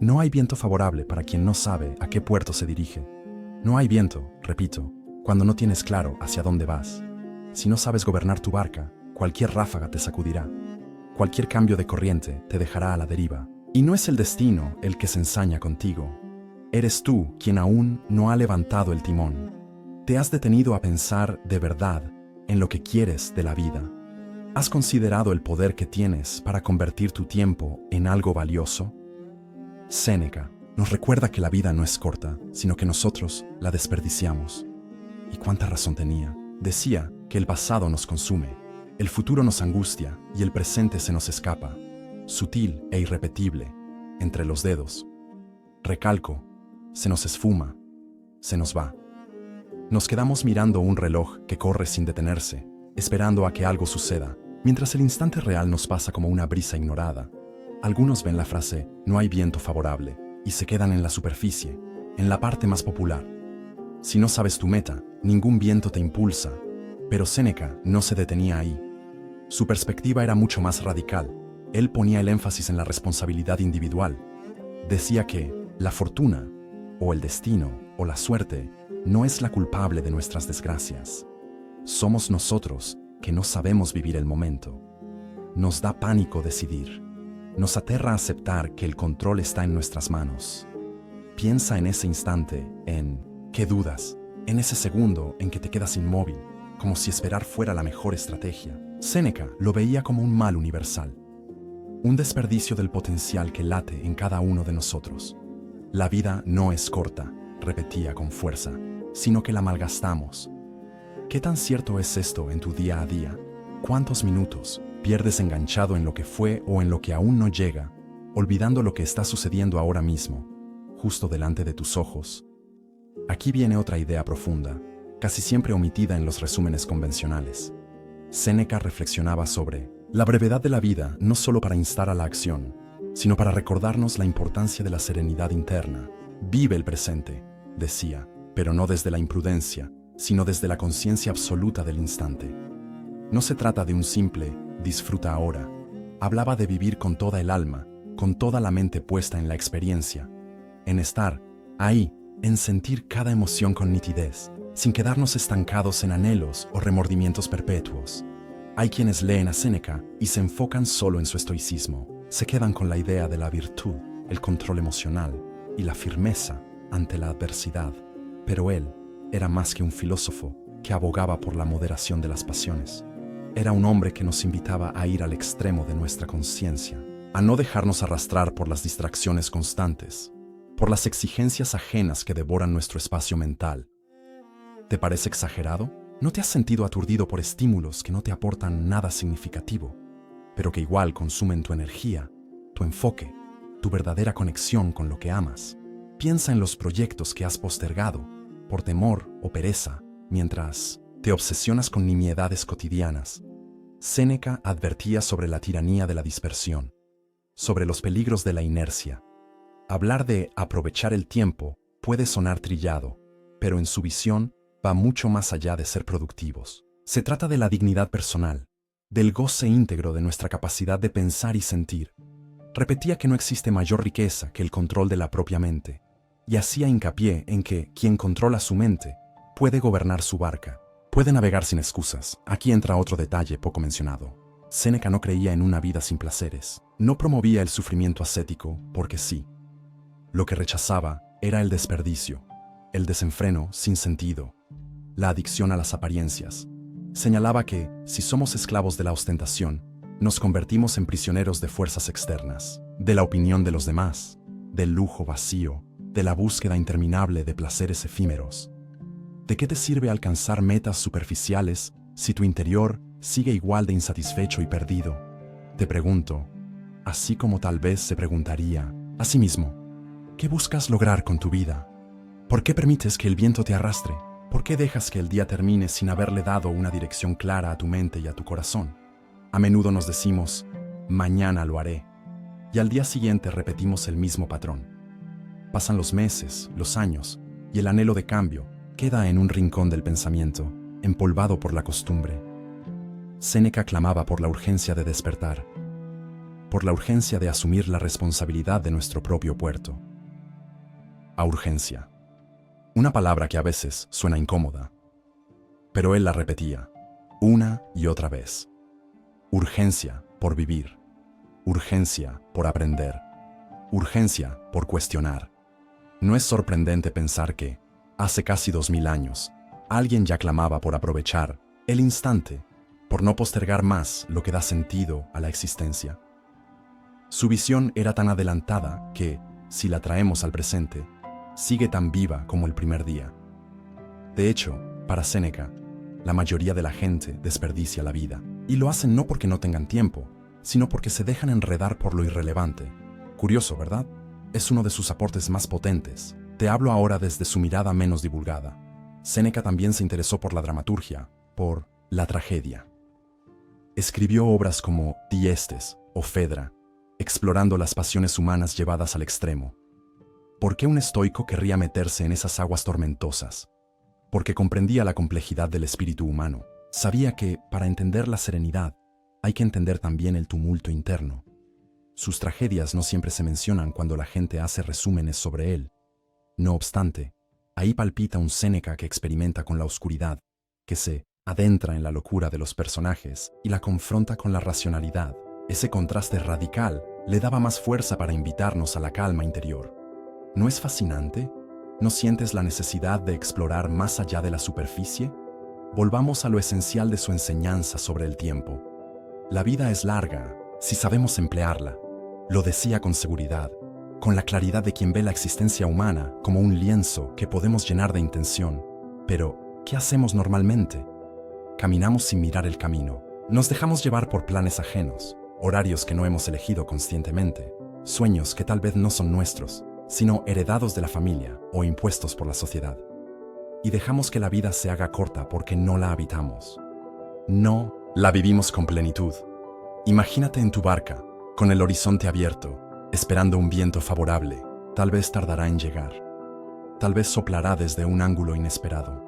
No hay viento favorable para quien no sabe a qué puerto se dirige. No hay viento, repito, cuando no tienes claro hacia dónde vas. Si no sabes gobernar tu barca, cualquier ráfaga te sacudirá. Cualquier cambio de corriente te dejará a la deriva. Y no es el destino el que se ensaña contigo. Eres tú quien aún no ha levantado el timón. ¿Te has detenido a pensar de verdad en lo que quieres de la vida? ¿Has considerado el poder que tienes para convertir tu tiempo en algo valioso? Séneca nos recuerda que la vida no es corta, sino que nosotros la desperdiciamos. ¿Y cuánta razón tenía? Decía que el pasado nos consume, el futuro nos angustia y el presente se nos escapa, sutil e irrepetible, entre los dedos. Recalco, se nos esfuma, se nos va. Nos quedamos mirando un reloj que corre sin detenerse, esperando a que algo suceda, mientras el instante real nos pasa como una brisa ignorada. Algunos ven la frase «no hay viento favorable» y se quedan en la superficie, en la parte más popular. Si no sabes tu meta, ningún viento te impulsa. Pero Séneca no se detenía ahí. Su perspectiva era mucho más radical. Él ponía el énfasis en la responsabilidad individual. Decía que la fortuna, o el destino, o la suerte, no es la culpable de nuestras desgracias. Somos nosotros que no sabemos vivir el momento. Nos da pánico decidir. Nos aterra aceptar que el control está en nuestras manos. Piensa en ese instante, en ¿qué dudas? En ese segundo en que te quedas inmóvil, como si esperar fuera la mejor estrategia. Séneca lo veía como un mal universal, un desperdicio del potencial que late en cada uno de nosotros. La vida no es corta, repetía con fuerza, sino que la malgastamos. ¿Qué tan cierto es esto en tu día a día? ¿Cuántos minutos pierdes enganchado en lo que fue o en lo que aún no llega, olvidando lo que está sucediendo ahora mismo, justo delante de tus ojos? Aquí viene otra idea profunda, casi siempre omitida en los resúmenes convencionales. Séneca reflexionaba sobre la brevedad de la vida no solo para instar a la acción, sino para recordarnos la importancia de la serenidad interna. Vive el presente, decía, pero no desde la imprudencia, sino desde la conciencia absoluta del instante. No se trata de un simple disfruta ahora. Hablaba de vivir con toda el alma, con toda la mente puesta en la experiencia, en estar ahí, en sentir cada emoción con nitidez, sin quedarnos estancados en anhelos o remordimientos perpetuos. Hay quienes leen a Séneca y se enfocan solo en su estoicismo. Se quedan con la idea de la virtud, el control emocional y la firmeza ante la adversidad. Pero él era más que un filósofo que abogaba por la moderación de las pasiones. Era un hombre que nos invitaba a ir al extremo de nuestra conciencia, a no dejarnos arrastrar por las distracciones constantes, por las exigencias ajenas que devoran nuestro espacio mental. ¿Te parece exagerado? ¿No te has sentido aturdido por estímulos que no te aportan nada significativo, pero que igual consumen tu energía, tu enfoque, tu verdadera conexión con lo que amas? Piensa en los proyectos que has postergado por temor o pereza, mientras te obsesionas con nimiedades cotidianas. Séneca advertía sobre la tiranía de la dispersión, sobre los peligros de la inercia. Hablar de aprovechar el tiempo puede sonar trillado, pero en su visión va mucho más allá de ser productivos. Se trata de la dignidad personal, del goce íntegro de nuestra capacidad de pensar y sentir. Repetía que no existe mayor riqueza que el control de la propia mente, y hacía hincapié en que quien controla su mente puede gobernar su barca, puede navegar sin excusas. Aquí entra otro detalle poco mencionado. Séneca no creía en una vida sin placeres, no promovía el sufrimiento ascético porque sí. Lo que rechazaba era el desperdicio, el desenfreno sin sentido, la adicción a las apariencias. Señalaba que, si somos esclavos de la ostentación, nos convertimos en prisioneros de fuerzas externas, de la opinión de los demás, del lujo vacío, de la búsqueda interminable de placeres efímeros. ¿De qué te sirve alcanzar metas superficiales si tu interior sigue igual de insatisfecho y perdido? Te pregunto, así como tal vez se preguntaría a sí mismo, ¿qué buscas lograr con tu vida? ¿Por qué permites que el viento te arrastre? ¿Por qué dejas que el día termine sin haberle dado una dirección clara a tu mente y a tu corazón? A menudo nos decimos, mañana lo haré, y al día siguiente repetimos el mismo patrón. Pasan los meses, los años, y el anhelo de cambio queda en un rincón del pensamiento, empolvado por la costumbre. Séneca clamaba por la urgencia de despertar. por la urgencia de asumir la responsabilidad de nuestro propio puerto. A urgencia. Una palabra que a veces suena incómoda, pero él la repetía, una y otra vez. Urgencia por vivir, urgencia por aprender, urgencia por cuestionar. No es sorprendente pensar que, hace casi 2000 años, alguien ya clamaba por aprovechar el instante, por no postergar más lo que da sentido a la existencia. Su visión era tan adelantada que, si la traemos al presente, sigue tan viva como el primer día. De hecho, para Séneca, la mayoría de la gente desperdicia la vida, y lo hacen no porque no tengan tiempo, sino porque se dejan enredar por lo irrelevante. Curioso, ¿verdad? Es uno de sus aportes más potentes. Te hablo ahora desde su mirada menos divulgada. Séneca también se interesó por la dramaturgia, por la tragedia. Escribió obras como Diestes o Fedra, explorando las pasiones humanas llevadas al extremo. ¿Por qué un estoico querría meterse en esas aguas tormentosas? Porque comprendía la complejidad del espíritu humano. Sabía que, para entender la serenidad, hay que entender también el tumulto interno. Sus tragedias no siempre se mencionan cuando la gente hace resúmenes sobre él. No obstante, ahí palpita un Séneca que experimenta con la oscuridad, que se adentra en la locura de los personajes y la confronta con la racionalidad. Ese contraste radical le daba más fuerza para invitarnos a la calma interior. ¿No es fascinante? ¿No sientes la necesidad de explorar más allá de la superficie? Volvamos a lo esencial de su enseñanza sobre el tiempo. La vida es larga, si sabemos emplearla. Lo decía con seguridad, con la claridad de quien ve la existencia humana como un lienzo que podemos llenar de intención. Pero, ¿qué hacemos normalmente? Caminamos sin mirar el camino. Nos dejamos llevar por planes ajenos, horarios que no hemos elegido conscientemente, sueños que tal vez no son nuestros, sino heredados de la familia o impuestos por la sociedad. Y dejamos que la vida se haga corta porque no la habitamos. No la vivimos con plenitud. Imagínate en tu barca, con el horizonte abierto, esperando un viento favorable. Tal vez tardará en llegar. Tal vez soplará desde un ángulo inesperado.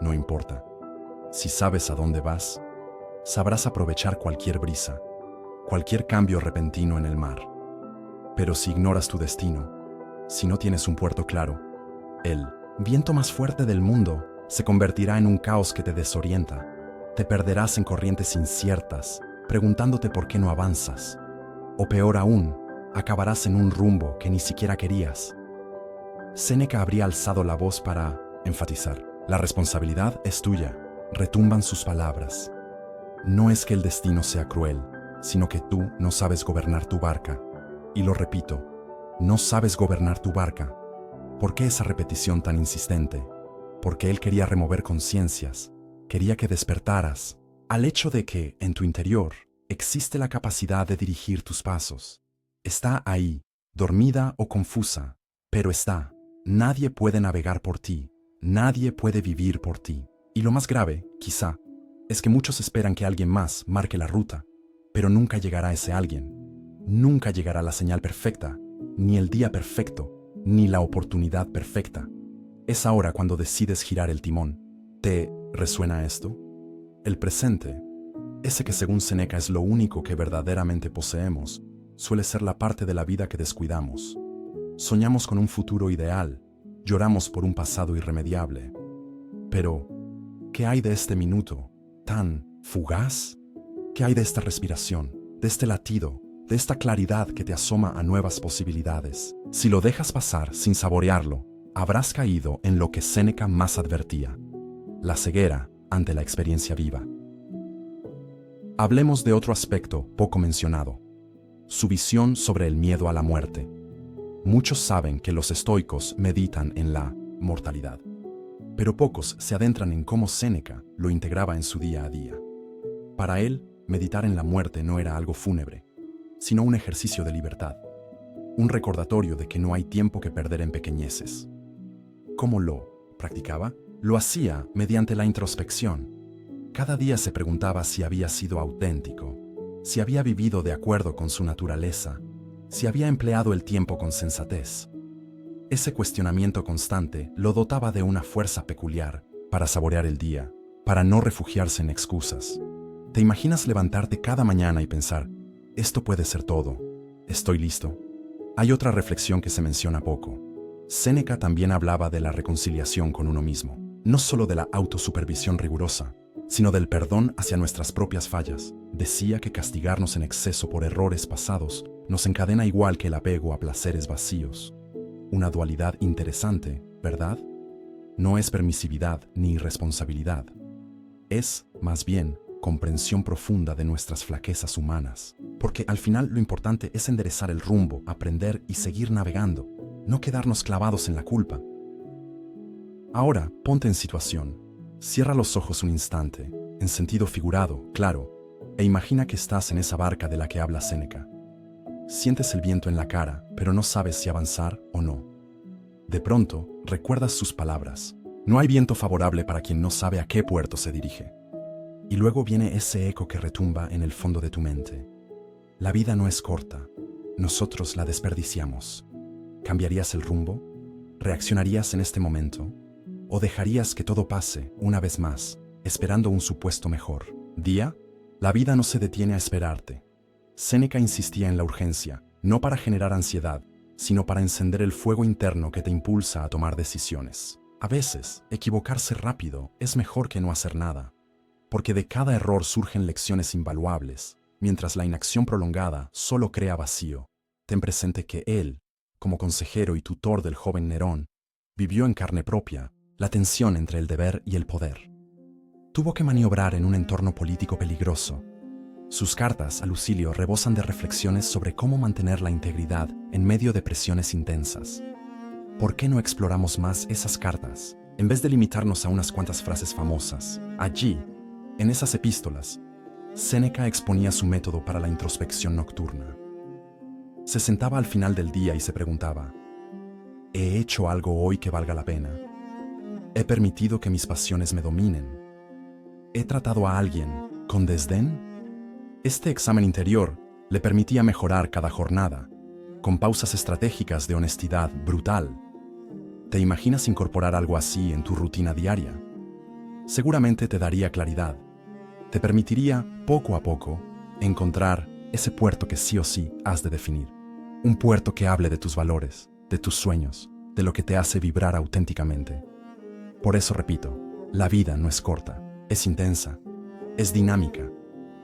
No importa. Si sabes a dónde vas, sabrás aprovechar cualquier brisa, cualquier cambio repentino en el mar. Pero si ignoras tu destino, si no tienes un puerto claro, el viento más fuerte del mundo se convertirá en un caos que te desorienta. Te perderás en corrientes inciertas, preguntándote por qué no avanzas. O peor aún, acabarás en un rumbo que ni siquiera querías. Séneca habría alzado la voz para enfatizar: la responsabilidad es tuya. Retumban sus palabras. No es que el destino sea cruel, sino que tú no sabes gobernar tu barca. Y lo repito, no sabes gobernar tu barca. ¿Por qué esa repetición tan insistente? Porque él quería remover conciencias, quería que despertaras al hecho de que, en tu interior, existe la capacidad de dirigir tus pasos. Está ahí, dormida o confusa, pero está. Nadie puede navegar por ti, nadie puede vivir por ti. Y lo más grave, quizá, es que muchos esperan que alguien más marque la ruta, pero nunca llegará ese alguien. Nunca llegará la señal perfecta, ni el día perfecto, ni la oportunidad perfecta. Es ahora cuando decides girar el timón. ¿Te resuena esto? El presente, ese que según Séneca es lo único que verdaderamente poseemos, suele ser la parte de la vida que descuidamos. Soñamos con un futuro ideal, lloramos por un pasado irremediable. Pero, ¿qué hay de este minuto tan fugaz? ¿Qué hay de esta respiración, de este latido, de esta claridad que te asoma a nuevas posibilidades? Si lo dejas pasar sin saborearlo, habrás caído en lo que Séneca más advertía: la ceguera ante la experiencia viva. Hablemos de otro aspecto poco mencionado: su visión sobre el miedo a la muerte. Muchos saben que los estoicos meditan en la mortalidad, pero pocos se adentran en cómo Séneca lo integraba en su día a día. Para él, meditar en la muerte no era algo fúnebre, sino un ejercicio de libertad, un recordatorio de que no hay tiempo que perder en pequeñeces. ¿Cómo lo practicaba? Lo hacía mediante la introspección. Cada día se preguntaba si había sido auténtico, si había vivido de acuerdo con su naturaleza, si había empleado el tiempo con sensatez. Ese cuestionamiento constante lo dotaba de una fuerza peculiar para saborear el día, para no refugiarse en excusas. ¿Te imaginas levantarte cada mañana y pensar: Esto puede ser todo. Estoy listo. Hay otra reflexión que se menciona poco. Séneca también hablaba de la reconciliación con uno mismo, no solo de la autosupervisión rigurosa, sino del perdón hacia nuestras propias fallas. Decía que castigarnos en exceso por errores pasados nos encadena igual que el apego a placeres vacíos. Una dualidad interesante, ¿verdad? No es permisividad ni irresponsabilidad. Es, más bien, comprensión profunda de nuestras flaquezas humanas. Porque al final lo importante es enderezar el rumbo, aprender y seguir navegando, no quedarnos clavados en la culpa. Ahora, ponte en situación. Cierra los ojos un instante, en sentido figurado, claro, e imagina que estás en esa barca de la que habla Séneca. Sientes el viento en la cara, pero no sabes si avanzar o no. De pronto, recuerdas sus palabras. No hay viento favorable para quien no sabe a qué puerto se dirige. Y luego viene ese eco que retumba en el fondo de tu mente. La vida no es corta. Nosotros la desperdiciamos. ¿Cambiarías el rumbo? ¿Reaccionarías en este momento? ¿O dejarías que todo pase, una vez más, esperando un supuesto mejor día? La vida no se detiene a esperarte. Séneca insistía en la urgencia, no para generar ansiedad, sino para encender el fuego interno que te impulsa a tomar decisiones. A veces, equivocarse rápido es mejor que no hacer nada, porque de cada error surgen lecciones invaluables, mientras la inacción prolongada solo crea vacío. Ten presente que él, como consejero y tutor del joven Nerón, vivió en carne propia la tensión entre el deber y el poder. Tuvo que maniobrar en un entorno político peligroso. Sus cartas a Lucilio rebosan de reflexiones sobre cómo mantener la integridad en medio de presiones intensas. ¿Por qué no exploramos más esas cartas, en vez de limitarnos a unas cuantas frases famosas? Allí, en esas epístolas, Séneca exponía su método para la introspección nocturna. Se sentaba al final del día y se preguntaba: ¿he hecho algo hoy que valga la pena? ¿He permitido que mis pasiones me dominen? ¿He tratado a alguien con desdén? Este examen interior le permitía mejorar cada jornada, con pausas estratégicas de honestidad brutal. ¿Te imaginas incorporar algo así en tu rutina diaria? Seguramente te daría claridad. Te permitiría, poco a poco, encontrar ese puerto que sí o sí has de definir. Un puerto que hable de tus valores, de tus sueños, de lo que te hace vibrar auténticamente. Por eso repito, la vida no es corta, es intensa, es dinámica,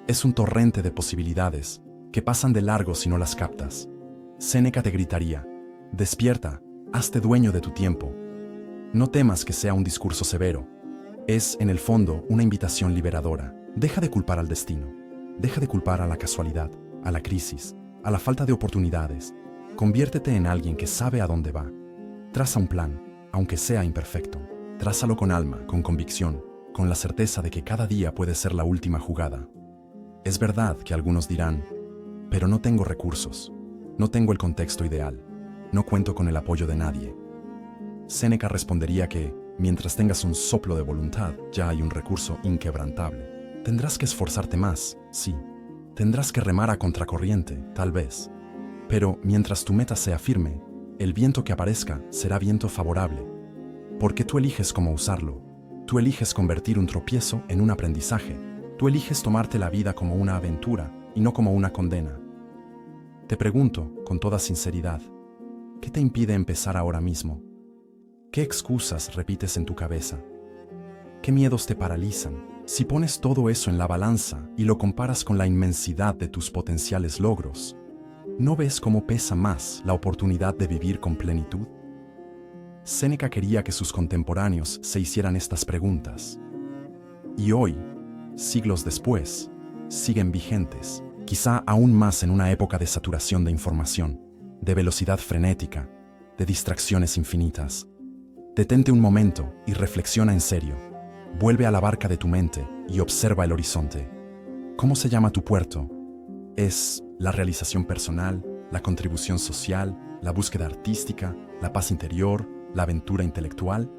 es un torrente de posibilidades que pasan de largo si no las captas. Séneca te gritaría: despierta, hazte dueño de tu tiempo. No temas que sea un discurso severo. Es, en el fondo, una invitación liberadora. Deja de culpar al destino. Deja de culpar a la casualidad, a la crisis, a la falta de oportunidades. Conviértete en alguien que sabe a dónde va. Traza un plan, aunque sea imperfecto. Trázalo con alma, con convicción, con la certeza de que cada día puede ser la última jugada. Es verdad que algunos dirán: pero no tengo recursos, no tengo el contexto ideal, no cuento con el apoyo de nadie. Séneca respondería que, mientras tengas un soplo de voluntad, ya hay un recurso inquebrantable. Tendrás que esforzarte más, sí. Tendrás que remar a contracorriente, tal vez. Pero mientras tu meta sea firme, el viento que aparezca será viento favorable. Porque tú eliges cómo usarlo. Tú eliges convertir un tropiezo en un aprendizaje. Tú eliges tomarte la vida como una aventura y no como una condena. Te pregunto, con toda sinceridad, ¿qué te impide empezar ahora mismo? ¿Qué excusas repites en tu cabeza? ¿Qué miedos te paralizan? Si pones todo eso en la balanza y lo comparas con la inmensidad de tus potenciales logros, ¿no ves cómo pesa más la oportunidad de vivir con plenitud? Séneca quería que sus contemporáneos se hicieran estas preguntas. Y hoy, siglos después, siguen vigentes, quizá aún más en una época de saturación de información, de velocidad frenética, de distracciones infinitas. Detente un momento y reflexiona en serio. Vuelve a la barca de tu mente y observa el horizonte. ¿Cómo se llama tu puerto? ¿Es la realización personal, la contribución social, la búsqueda artística, la paz interior, la aventura intelectual?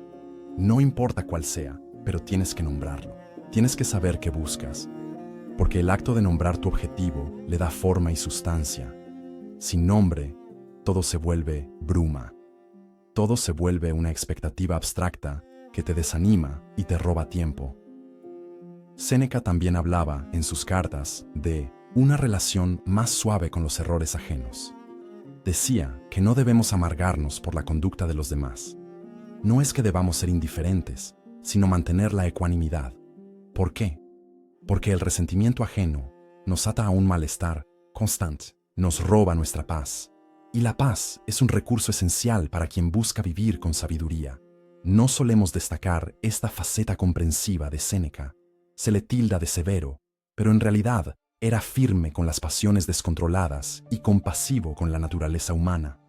No importa cuál sea, pero tienes que nombrarlo. Tienes que saber qué buscas, porque el acto de nombrar tu objetivo le da forma y sustancia. Sin nombre, todo se vuelve bruma. Todo se vuelve una expectativa abstracta que te desanima y te roba tiempo. Séneca también hablaba en sus cartas de una relación más suave con los errores ajenos. Decía que no debemos amargarnos por la conducta de los demás. No es que debamos ser indiferentes, sino mantener la ecuanimidad. ¿Por qué? Porque el resentimiento ajeno nos ata a un malestar constante, nos roba nuestra paz. Y la paz es un recurso esencial para quien busca vivir con sabiduría. No solemos destacar esta faceta comprensiva de Séneca. Se le tilda de severo, pero en realidad era firme con las pasiones descontroladas y compasivo con la naturaleza humana.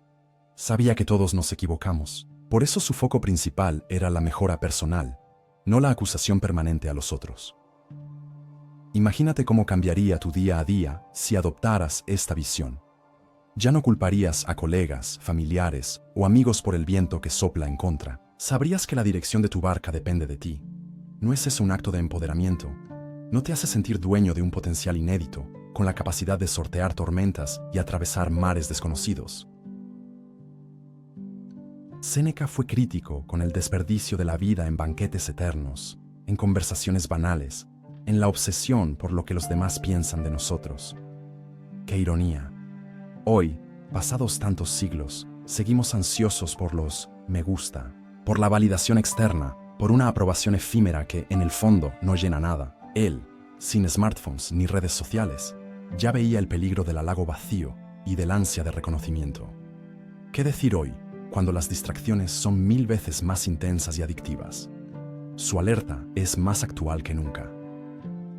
Sabía que todos nos equivocamos, por eso su foco principal era la mejora personal, no la acusación permanente a los otros. Imagínate cómo cambiaría tu día a día si adoptaras esta visión. Ya no culparías a colegas, familiares o amigos por el viento que sopla en contra. Sabrías que la dirección de tu barca depende de ti. ¿No es eso un acto de empoderamiento? ¿No te hace sentir dueño de un potencial inédito, con la capacidad de sortear tormentas y atravesar mares desconocidos? Séneca fue crítico con el desperdicio de la vida en banquetes eternos, en conversaciones banales, en la obsesión por lo que los demás piensan de nosotros. ¡Qué ironía! Hoy, pasados tantos siglos, seguimos ansiosos por los me gusta, por la validación externa, por una aprobación efímera que, en el fondo, no llena nada. Él, sin smartphones ni redes sociales, ya veía el peligro del halago vacío y del ansia de reconocimiento. ¿Qué decir hoy, cuando las distracciones son 1000 veces más intensas y adictivas? Su alerta es más actual que nunca.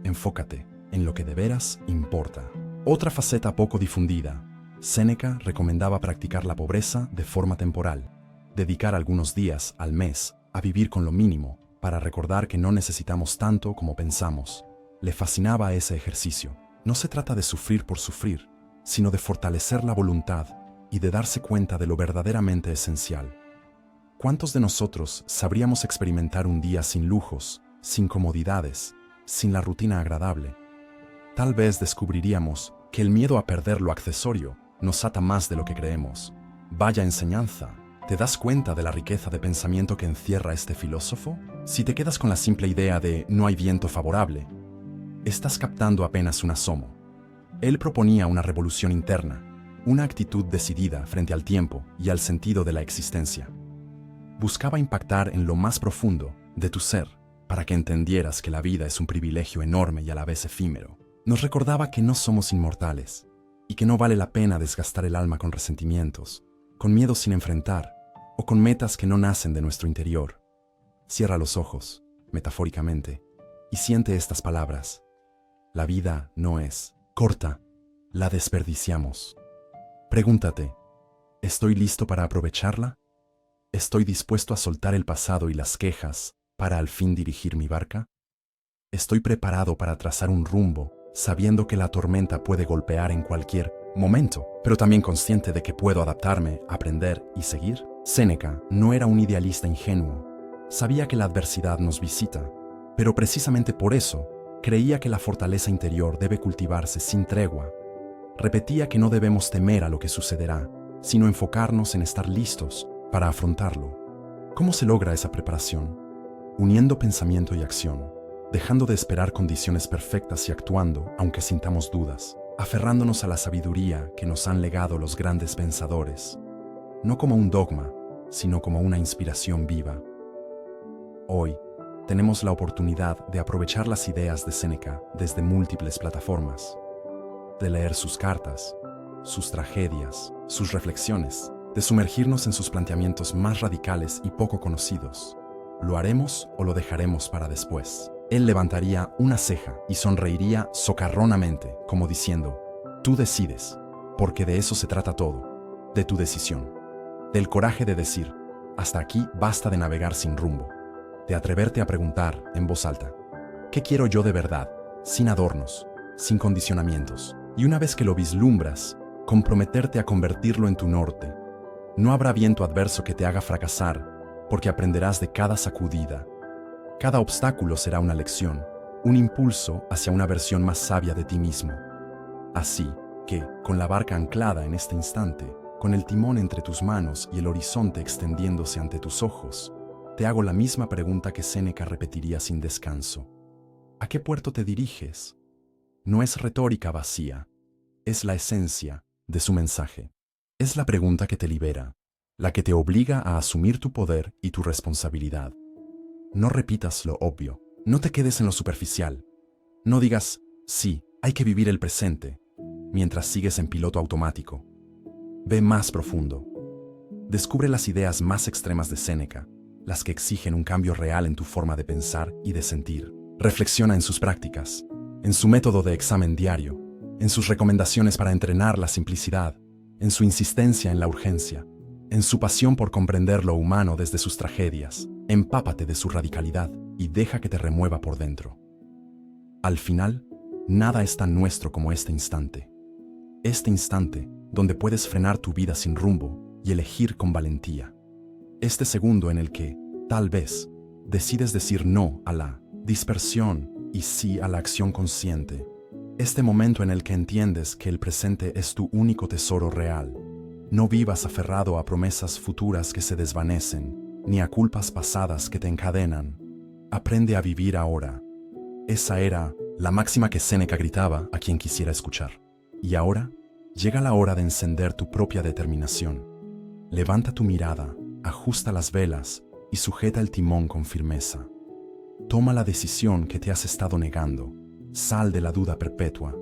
Enfócate en lo que de veras importa. Otra faceta poco difundida. Séneca recomendaba practicar la pobreza de forma temporal, dedicar algunos días al mes a vivir con lo mínimo para recordar que no necesitamos tanto como pensamos. Le fascinaba ese ejercicio. No se trata de sufrir por sufrir, sino de fortalecer la voluntad y de darse cuenta de lo verdaderamente esencial. ¿Cuántos de nosotros sabríamos experimentar un día sin lujos, sin comodidades, sin la rutina agradable? Tal vez descubriríamos que el miedo a perder lo accesorio nos ata más de lo que creemos. Vaya enseñanza. ¿Te das cuenta de la riqueza de pensamiento que encierra este filósofo? Si te quedas con la simple idea de no hay viento favorable, estás captando apenas un asomo. Él proponía una revolución interna, una actitud decidida frente al tiempo y al sentido de la existencia. Buscaba impactar en lo más profundo de tu ser para que entendieras que la vida es un privilegio enorme y a la vez efímero. Nos recordaba que no somos inmortales y que no vale la pena desgastar el alma con resentimientos, con miedos sin enfrentar o con metas que no nacen de nuestro interior. Cierra los ojos, metafóricamente, y siente estas palabras. La vida no es corta, la desperdiciamos. Pregúntate, ¿estoy listo para aprovecharla? ¿Estoy dispuesto a soltar el pasado y las quejas para al fin dirigir mi barca? ¿Estoy preparado para trazar un rumbo, sabiendo que la tormenta puede golpear en cualquier momento, pero también consciente de que puedo adaptarme, aprender y seguir? Séneca no era un idealista ingenuo. Sabía que la adversidad nos visita, pero precisamente por eso creía que la fortaleza interior debe cultivarse sin tregua. Repetía que no debemos temer a lo que sucederá, sino enfocarnos en estar listos para afrontarlo. ¿Cómo se logra esa preparación? Uniendo pensamiento y acción, dejando de esperar condiciones perfectas y actuando aunque sintamos dudas, aferrándonos a la sabiduría que nos han legado los grandes pensadores, no como un dogma, sino como una inspiración viva. Hoy, tenemos la oportunidad de aprovechar las ideas de Séneca desde múltiples plataformas, de leer sus cartas, sus tragedias, sus reflexiones, de sumergirnos en sus planteamientos más radicales y poco conocidos. ¿Lo haremos o lo dejaremos para después? Él levantaría una ceja y sonreiría socarronamente, como diciendo, tú decides, porque de eso se trata todo, de tu decisión, del coraje de decir, hasta aquí basta de navegar sin rumbo, de atreverte a preguntar en voz alta, ¿qué quiero yo de verdad, sin adornos, sin condicionamientos? Y una vez que lo vislumbras, comprometerte a convertirlo en tu norte. No habrá viento adverso que te haga fracasar, porque aprenderás de cada sacudida. Cada obstáculo será una lección, un impulso hacia una versión más sabia de ti mismo. Así que, con la barca anclada en este instante, con el timón entre tus manos y el horizonte extendiéndose ante tus ojos, te hago la misma pregunta que Séneca repetiría sin descanso. ¿A qué puerto te diriges? No es retórica vacía, es la esencia de su mensaje. Es la pregunta que te libera, la que te obliga a asumir tu poder y tu responsabilidad. No repitas lo obvio, no te quedes en lo superficial. No digas, sí, hay que vivir el presente, mientras sigues en piloto automático. Ve más profundo. Descubre las ideas más extremas de Séneca, las que exigen un cambio real en tu forma de pensar y de sentir. Reflexiona en sus prácticas, en su método de examen diario, en sus recomendaciones para entrenar la simplicidad, en su insistencia en la urgencia, en su pasión por comprender lo humano desde sus tragedias. Empápate de su radicalidad y deja que te remueva por dentro. Al final, nada es tan nuestro como este instante. Este instante donde puedes frenar tu vida sin rumbo y elegir con valentía. Este segundo en el que, tal vez, decides decir no a la dispersión y sí a la acción consciente. Este momento en el que entiendes que el presente es tu único tesoro real. No vivas aferrado a promesas futuras que se desvanecen, ni a culpas pasadas que te encadenan. Aprende a vivir ahora. Esa era la máxima que Séneca gritaba a quien quisiera escuchar. Y ahora llega la hora de encender tu propia determinación. Levanta tu mirada, ajusta las velas y sujeta el timón con firmeza. Toma la decisión que te has estado negando. Sal de la duda perpetua.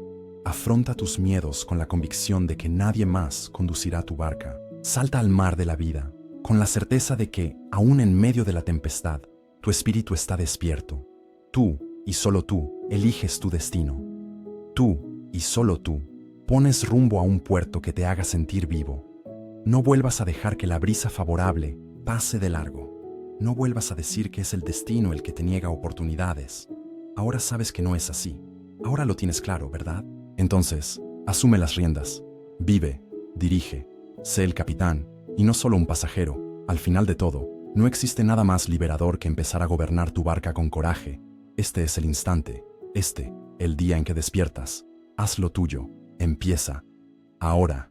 Afronta tus miedos con la convicción de que nadie más conducirá tu barca. Salta al mar de la vida, con la certeza de que, aún en medio de la tempestad, tu espíritu está despierto. Tú, y solo tú, eliges tu destino. Tú, y solo tú, pones rumbo a un puerto que te haga sentir vivo. No vuelvas a dejar que la brisa favorable pase de largo. No vuelvas a decir que es el destino el que te niega oportunidades. Ahora sabes que no es así. Ahora lo tienes claro, ¿verdad? Entonces, asume las riendas. Vive, dirige, sé el capitán, y no solo un pasajero. Al final de todo, no existe nada más liberador que empezar a gobernar tu barca con coraje. Este es el instante, el día en que despiertas. Haz lo tuyo, empieza, ahora.